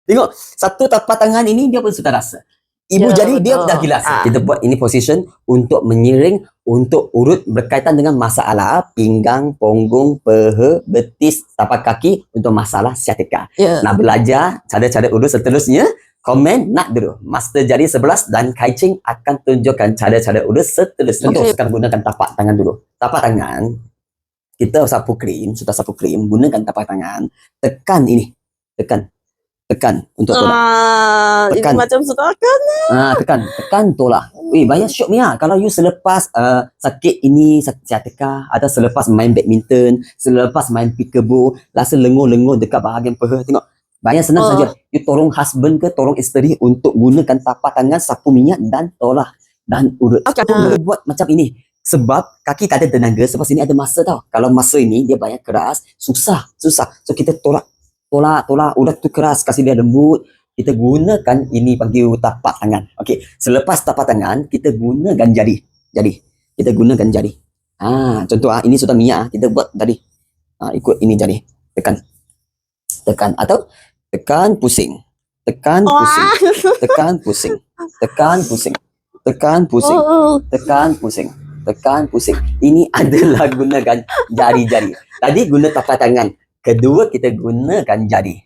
Tengok, satu tapak tangan ini dia pun sudah rasa. Ibu Ya, jari dia betul. dah gila. Kita buat ini position untuk menyiring, untuk urut berkaitan dengan masalah pinggang, punggung, peha, betis, tapak kaki untuk masalah sciatica. Ya. Nak belajar cara-cara urut seterusnya, komen nak dulu. Master jari 11 dan Kai Ching akan tunjukkan cara-cara urut seterusnya. Contoh, sekarang gunakan tapak tangan dulu. Tapak tangan, kita sapu krim, sudah sapu krim, gunakan tapak tangan, tekan ini. Tekan untuk tolak. Ini macam sudah kan? Tekan tolak. Banyak syok ni kalau you selepas sakit ini, sciatica, atau selepas main badminton, selepas main peekaboo, rasa lengur-lengur dekat bahagian peha, tengok. Banyak senang saja. You tolong husband ke, tolong isteri untuk gunakan tapak tangan, sapu minyak dan tolak. Dan urut. Kita buat macam ini. Sebab kaki tak ada tenaga, sebab sini ada masa tau. Kalau masa ini dia banyak keras, susah. So kita tolak, udah tu keras, kasih dia lembut. Kita gunakan ini panggil tapak tangan. Okey, selepas tapak tangan kita gunakan jari. Kita gunakan jari. Contoh ini sudah minyak, kita buat tadi. Ikut ini jari. Tekan atau tekan pusing. Tekan pusing. Ini adalah gunakan jari-jari. Tadi guna tapak tangan. Kedua kita gunakan jari.